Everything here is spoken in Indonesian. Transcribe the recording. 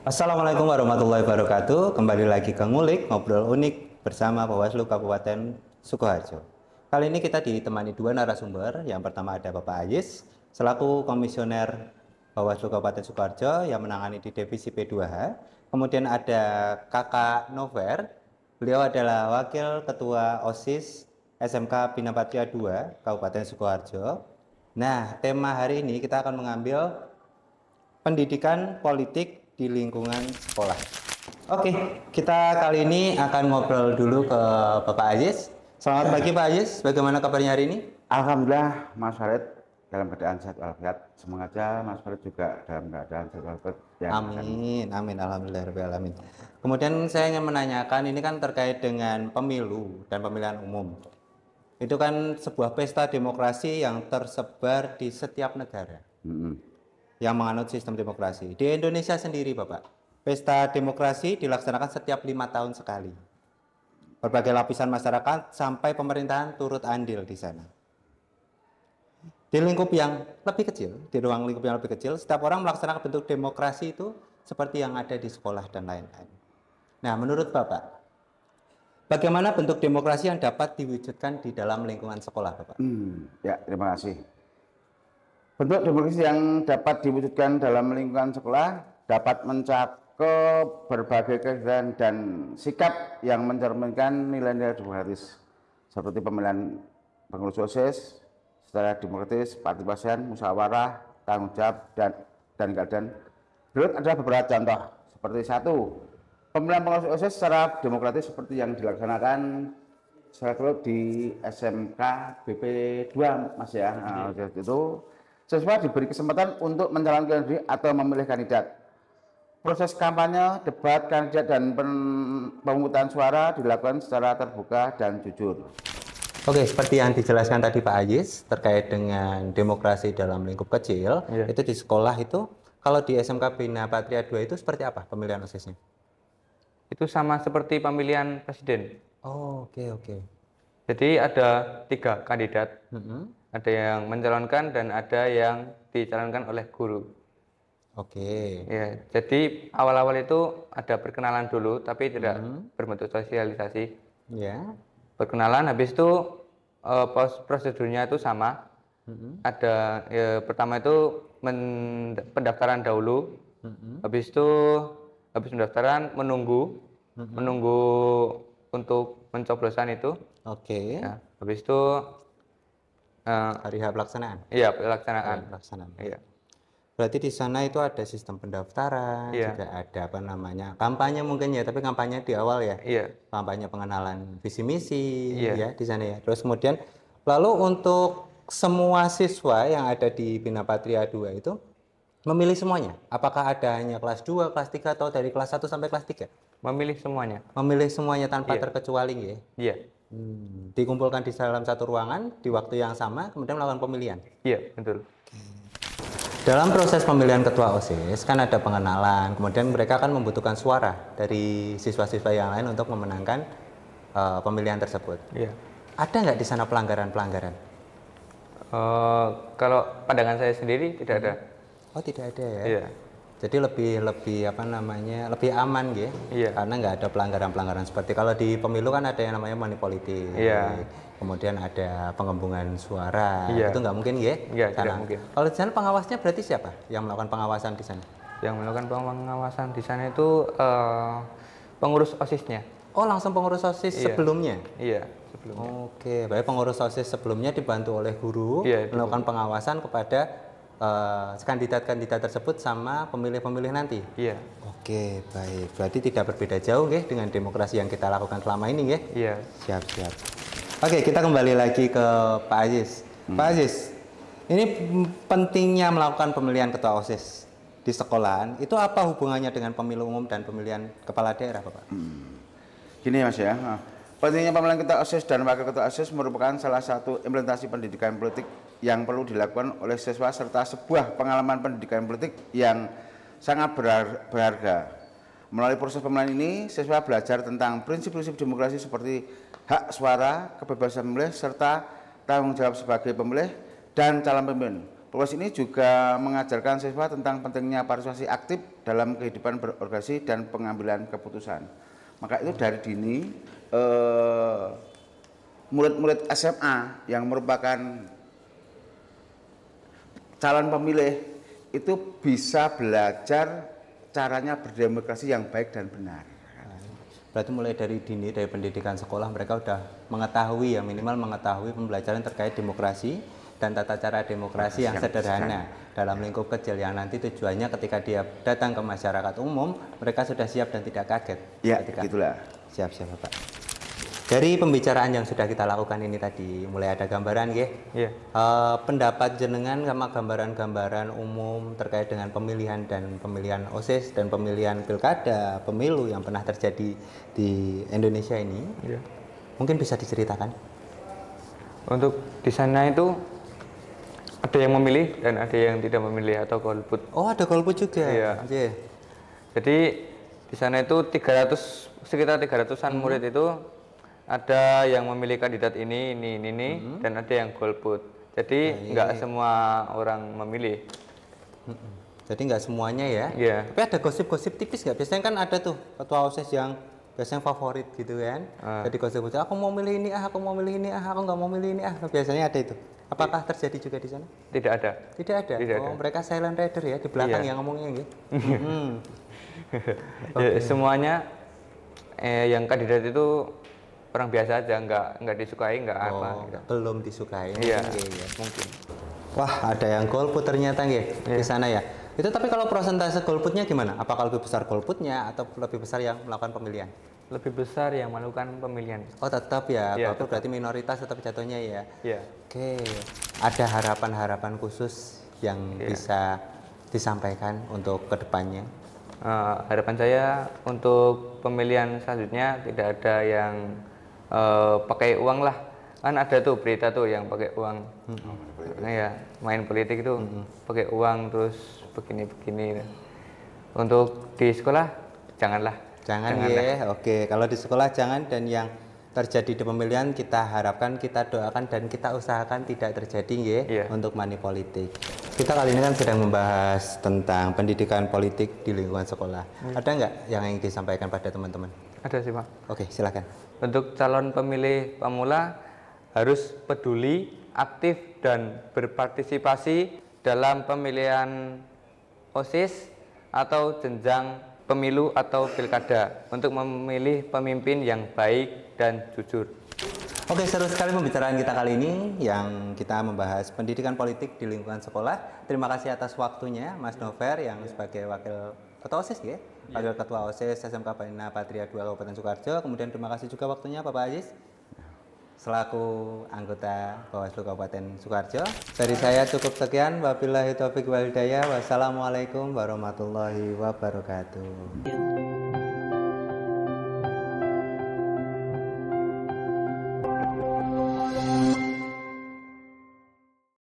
Assalamualaikum warahmatullahi wabarakatuh. Kembali lagi ke Ngulik Ngobrol Unik bersama Bawaslu Kabupaten Sukoharjo. Kali ini kita ditemani dua narasumber. Yang pertama ada Bapak Ayis selaku Komisioner Bawaslu Kabupaten Sukoharjo yang menangani di Divisi P2H. Kemudian ada Kakak Nover. Beliau adalah Wakil Ketua OSIS SMK Bina Patria 2 Kabupaten Sukoharjo. Nah, tema hari ini kita akan mengambil pendidikan politik di lingkungan sekolah. Oke, kita kali ini akan ngobrol dulu ke Bapak Aziz. Selamat pagi Pak Aziz, bagaimana kabarnya hari ini? Alhamdulillah Mas Farid dalam keadaan sehat walafiat. Semoga Mas Farid juga dalam keadaan sehat walafiat. Amin, alhamdulillahirobbilalamin. Kemudian saya ingin menanyakan, ini kan terkait dengan pemilu dan pemilihan umum. Itu kan sebuah pesta demokrasi yang tersebar di setiap negara. Yang menganut sistem demokrasi. Di Indonesia sendiri Bapak, pesta demokrasi dilaksanakan setiap 5 tahun sekali. Berbagai lapisan masyarakat sampai pemerintahan turut andil di sana. Di lingkup yang lebih kecil, di ruang lingkup yang lebih kecil, setiap orang melaksanakan bentuk demokrasi itu seperti yang ada di sekolah dan lain-lain. Nah, menurut Bapak, bagaimana bentuk demokrasi yang dapat diwujudkan di dalam lingkungan sekolah Bapak? Ya, terima kasih. Bentuk demokrasi yang dapat diwujudkan dalam lingkungan sekolah dapat mencakup berbagai kegiatan dan sikap yang mencerminkan nilai-nilai demokratis seperti pemilihan pengurus OSIS secara demokratis, partisipasi, musyawarah, tanggung jawab, dan keadilan. Berikut adalah beberapa contoh. Seperti satu, pemilihan pengurus OSIS secara demokratis seperti yang dilaksanakan secara di SMK BP 2 Mas ya. Nah, itu siswa diberi kesempatan untuk mencalonkan diri atau memilih kandidat. Proses kampanye, debat, kandidat, dan pemungutan suara dilakukan secara terbuka dan jujur. Oke, seperti yang dijelaskan tadi Pak Ajis terkait dengan demokrasi dalam lingkup kecil, itu di sekolah itu, kalau di SMK Bina Patria 2 itu seperti apa pemilihan OSIS-nya? Itu sama seperti pemilihan presiden. Oh, oke. Jadi ada 3 kandidat. Ada yang mencalonkan dan ada yang dicalonkan oleh guru. Oke. Ya, jadi awal-awal itu ada perkenalan dulu, tapi tidak berbentuk sosialisasi. Ya. Perkenalan, habis itu prosedurnya itu sama. Ada pertama itu pendaftaran dahulu. Habis itu habis pendaftaran menunggu untuk pencoblosan itu. Oke. Ya, habis itu hari H pelaksanaan. Iya, pelaksanaan. Iya. Berarti di sana itu ada sistem pendaftaran, juga ada kampanye mungkin ya, tapi kampanye di awal ya. Iya. Kampanye pengenalan visi misi ya di sana ya. Terus kemudian lalu untuk semua siswa yang ada di Bina Patria 2 itu memilih semuanya. Apakah ada hanya kelas 2, kelas 3 atau dari kelas 1 sampai kelas 3? Memilih semuanya. Memilih semuanya tanpa terkecuali ya. Iya. Dikumpulkan di dalam satu ruangan di waktu yang sama, kemudian melakukan pemilihan. Iya, betul. Dalam proses pemilihan ketua OSIS kan ada pengenalan, kemudian mereka akan membutuhkan suara dari siswa-siswa yang lain untuk memenangkan pemilihan tersebut. Iya. Ada nggak di sana pelanggaran-pelanggaran? Kalau pandangan saya sendiri tidak ada. Oh, tidak ada ya? Iya. Jadi lebih lebih aman gitu. Iya. Karena nggak ada pelanggaran-pelanggaran seperti kalau di pemilu kan ada yang namanya money politik. Iya. Kemudian ada penggabungan suara. Iya. Itu nggak mungkin ya? Iya, tidak mungkin. Kalau di sana pengawasnya berarti siapa yang melakukan pengawasan di sana? Yang melakukan pengawasan di sana itu pengurus OSIS-nya. Oh, langsung pengurus OSIS sebelumnya? Iya, sebelumnya. Oke, baik, pengurus OSIS sebelumnya dibantu oleh guru melakukan pengawasan kepada kandidat-kandidat tersebut sama pemilih-pemilih nanti. Iya. Oke, baik. Berarti tidak berbeda jauh ya dengan demokrasi yang kita lakukan selama ini ya? Iya. Siap. Oke, kita kembali lagi ke Pak Aziz. Pak Aziz, ini pentingnya melakukan pemilihan ketua OSIS di sekolahan, itu apa hubungannya dengan pemilu umum dan pemilihan kepala daerah, Bapak? Gini Mas ya, pentingnya pemilihan ketua OSIS dan wakil ketua OSIS merupakan salah satu implementasi pendidikan politik yang perlu dilakukan oleh siswa serta sebuah pengalaman pendidikan politik yang sangat berharga. Melalui proses pemilihan ini, siswa belajar tentang prinsip-prinsip demokrasi seperti hak suara, kebebasan memilih, serta tanggung jawab sebagai pemilih dan calon pemimpin. Proses ini juga mengajarkan siswa tentang pentingnya partisipasi aktif dalam kehidupan berorganisasi dan pengambilan keputusan. Maka itu dari dini murid-murid SMA yang merupakan calon pemilih itu bisa belajar caranya berdemokrasi yang baik dan benar. Berarti mulai dari dini, dari pendidikan sekolah mereka sudah mengetahui ya, minimal mengetahui pembelajaran terkait demokrasi dan tata cara demokrasi yang sederhana dalam lingkup kecil yang nanti tujuannya ketika dia datang ke masyarakat umum mereka sudah siap dan tidak kaget. Ya, gitulah. Siap-siap Bapak. Dari pembicaraan yang sudah kita lakukan ini tadi mulai ada gambaran ya. Iya. Pendapat jenengan sama gambaran-gambaran umum terkait dengan pemilihan dan pemilihan OSIS dan pemilihan pilkada, pemilu yang pernah terjadi di Indonesia ini. Iya. Mungkin bisa diceritakan. Untuk di sana itu ada yang memilih dan ada yang tidak memilih atau golput. Oh, ada golput juga. Iya. Yeah. Jadi di sana itu sekitar 300-an murid itu ada yang memilih kandidat ini, dan ada yang golput. Jadi nggak semua orang memilih. Jadi nggak semuanya ya. Iya. Tapi ada gosip-gosip tipis nggak? Biasanya kan ada tuh ketua OSIS yang biasanya favorit gitu kan. Jadi gosip-gosip, aku mau milih ini, aku mau milih ini, aku nggak mau milih ini, Biasanya ada itu. Apakah terjadi juga di sana? Tidak ada. Tidak ada. Tidak oh, ada. Mereka silent rider ya di belakang Iya. yang ngomongnya gitu. Ya, semuanya yang kandidat itu orang biasa aja, nggak disukai, nggak apa. Gitu. Belum disukai. Iya, Mungkin. Wah, ada yang golput ternyata nggih di sana ya. Itu tapi kalau persentase golputnya gimana? Apakah lebih besar golputnya atau lebih besar yang melakukan pemilihan? Lebih besar yang melakukan pemilihan. Oh, tetap ya. Iya, Golput berarti minoritas tetap jatuhnya ya. Iya. Oke. Ada harapan-harapan khusus yang bisa disampaikan untuk kedepannya? Harapan saya untuk pemilihan selanjutnya tidak ada yang pakai uang lah. Kan ada tuh berita tuh yang pakai uang. Nah ya, main politik itu pakai uang terus begini-begini. Untuk di sekolah janganlah. Jangan ya. Oke, kalau di sekolah jangan, dan yang terjadi di pemilihan kita harapkan, kita doakan dan kita usahakan tidak terjadi ya untuk money politik. Kita kali ini kan sedang membahas tentang pendidikan politik di lingkungan sekolah. Ada nggak yang ingin disampaikan pada teman-teman? Ada sih Pak. Oke, silakan. Untuk calon pemilih pemula harus peduli, aktif dan berpartisipasi dalam pemilihan OSIS atau jenjang pemilu atau pilkada untuk memilih pemimpin yang baik dan jujur. Oke, seru sekali pembicaraan kita kali ini yang kita membahas pendidikan politik di lingkungan sekolah. Terima kasih atas waktunya Mas Nover yang sebagai wakil ketua OSIS ya. Wakil ketua OSIS SMK Bina Patria 2 Kabupaten Sukoharjo. Kemudian terima kasih juga waktunya Bapak Aziz selaku anggota Bawaslu Kabupaten Sukoharjo. Dari saya cukup sekian. Wabillahi taufiq wal hidayah. Wassalamualaikum warahmatullahi wabarakatuh.